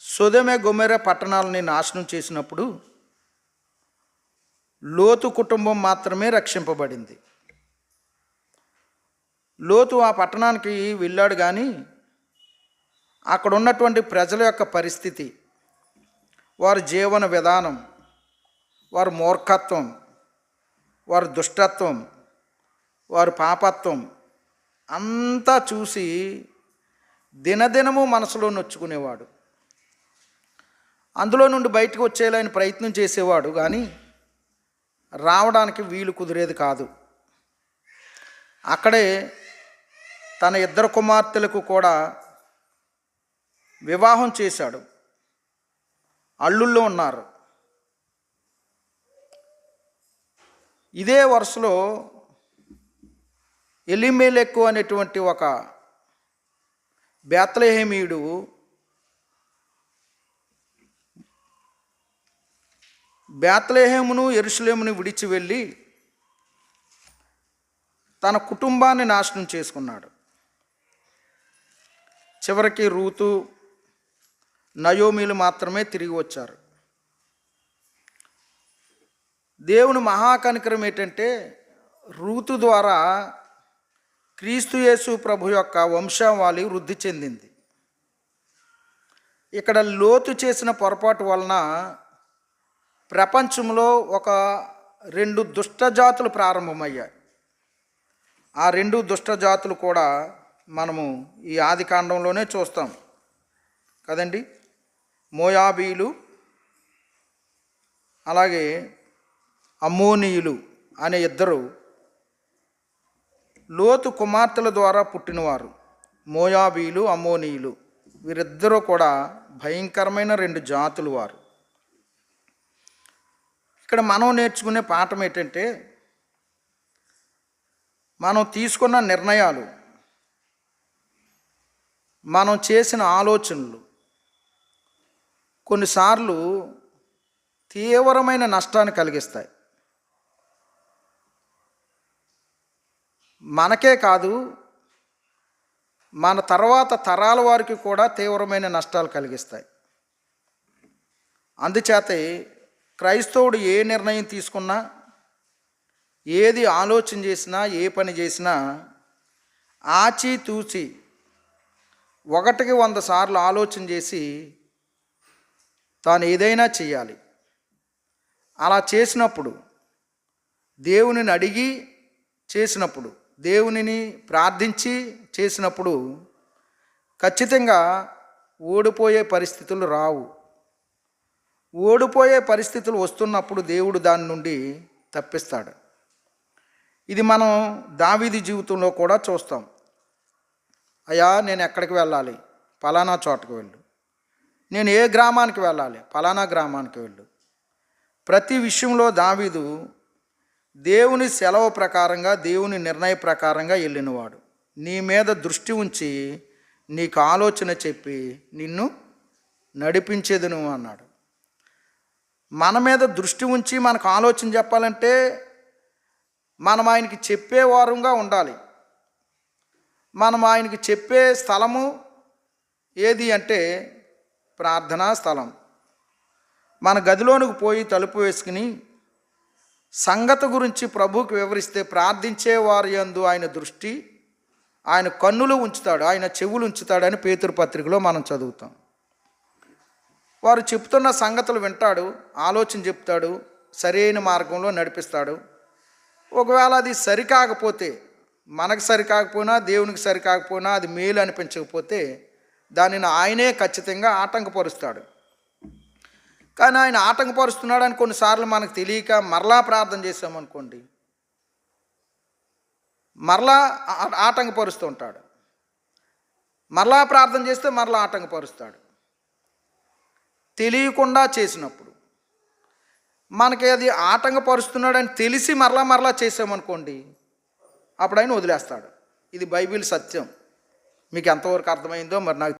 సొదొమ గొమొర్రా పట్టణాలని నాశనం చేసినప్పుడు లోతు కుటుంబం మాత్రమే రక్షింపబడింది. లోతు ఆ పట్టణానికి వెళ్ళాడు, కానీ అక్కడ ఉన్నటువంటి ప్రజల యొక్క పరిస్థితి, వారి జీవన విధానం, వారి మూర్ఖత్వం, వారి దుష్టత్వం, వారి పాపత్వం అంతా చూసి దినదినము మనసులో నొచ్చుకునేవాడు. అందులో నుండి బయటకు వచ్చేయాలని ప్రయత్నం చేసేవాడు, కానీ రావడానికి వీలు కుదిరేది కాదు. అక్కడే తన ఇద్దరు కుమార్తెలకు కూడా వివాహం చేశాడు. అల్లుళ్ళు ఉన్నారు. ఇదే వరుసలో ఎలీమెలెకు అనేటువంటి ఒక బేత్లెహేమీయుడు బేత్లెహేమును యెరూషలేమును విడిచి వెళ్ళి తన కుటుంబాన్ని నాశనం చేసుకున్నాడు. చివరికి రూతు, నయోమీలు మాత్రమే తిరిగి వచ్చారు. దేవుని మహాకనికరం ఏంటంటే, రూతు ద్వారా క్రీస్తు యేసు ప్రభు యొక్క వంశావళి వృద్ధి చెందింది. ఇక్కడ లోతు చేసిన పొరపాటు వలన ప్రపంచంలో ఒక 2 దుష్టజాతులు ప్రారంభమయ్యాయి. ఆ 2 దుష్టజాతులు కూడా మనము ఈ ఆది కాండంలోనే చూస్తాం కదండి. మోయాబీలు, అలాగే అమ్మోనీయులు అనే ఇద్దరు లోతు కుమార్తెల ద్వారా పుట్టినవారు. మోయాబీలు, అమ్మోనీయులు వీరిద్దరూ కూడా భయంకరమైన 2 జాతులు వారు. ఇక్కడ మనం నేర్చుకునే పాఠం ఏంటంటే, మనం తీసుకున్న నిర్ణయాలు, మనం చేసిన ఆలోచనలు కొన్నిసార్లు తీవ్రమైన నష్టాన్ని కలిగిస్తాయి. మనకే కాదు, మన తర్వాత తరాల వారికి కూడా తీవ్రమైన నష్టాలు కలిగిస్తాయి. అందుచేతే క్రైస్తవుడు ఏ నిర్ణయం తీసుకున్నా, ఏది ఆలోచన చేసినా, ఏ పని చేసినా ఆచితూచి 1కి 100 సార్లు ఆలోచన చేసి తాను ఏదైనా చేయాలి. అలా చేసినప్పుడు, దేవునిని అడిగి చేసినప్పుడు, దేవునిని ప్రార్థించి చేసినప్పుడు ఖచ్చితంగా ఓడిపోయే పరిస్థితులు రావు. ఓడిపోయే పరిస్థితులు వస్తున్నప్పుడు దేవుడు దాని నుండి తప్పిస్తాడు. ఇది మనం దావీదు జీవితంలో కూడా చూస్తాం. అయ్యా, నేను ఎక్కడికి వెళ్ళాలి? పలానా చోటకు వెళ్ళు. నేను ఏ గ్రామానికి వెళ్ళాలి? పలానా గ్రామానికి వెళ్ళు. ప్రతి విషయంలో దావీదు దేవుని సెలవు ప్రకారంగా, దేవుని నిర్ణయ ప్రకారంగా వెళ్ళినవాడు. నీ మీద దృష్టి ఉంచి నీకు ఆలోచన చెప్పి నిన్ను నడిపించేదను అన్నాడు. మన మీద దృష్టి ఉంచి మనకు ఆలోచన చెప్పాలంటే మనం ఆయనకి చెప్పేవారంగా ఉండాలి. మనం ఆయనకి చెప్పే స్థలము ఏది అంటే ప్రార్థనా స్థలం. మన గదిలోనికి పోయి తలుపు వేసుకుని సంగతి గురించి ప్రభువుకి వివరిస్తే, ప్రార్థించే వారి యందు ఆయన దృష్టి, ఆయన కన్నులు ఉంచుతాడు, ఆయన చెవులు ఉంచుతాడని పేతురు పత్రికలో మనం చదువుతాం. వారు చెప్తున్న సంగతులు వింటాడు, ఆలోచన చెప్తాడు, సరైన మార్గంలో నడిపిస్తాడు. ఒకవేళ అది సరికాకపోతే, మనకు సరికాకపోయినా, దేవునికి సరికాకపోయినా, అది మేలు అనిపించకపోతే దానిని ఆయనే ఖచ్చితంగా ఆటంకపరుస్తాడు. కానీ ఆయన ఆటంకపరుస్తున్నాడని కొన్నిసార్లు మనకు తెలియక మరలా ప్రార్థన చేసామనుకోండి, మరలా ఆటంకపరుస్తూ ఉంటాడు. మరలా ప్రార్థన చేస్తే మరలా ఆటంకపరుస్తాడు. తెలియకుండా చేసినప్పుడు, మనకి అది ఆటంకపరుస్తున్నాడని తెలిసి మరలా చేసామనుకోండి, అప్పుడు ఆయన వదిలేస్తాడు. ఇది బైబిల్ సత్యం. మీకు ఎంతవరకు అర్థమైందో మరి నాకు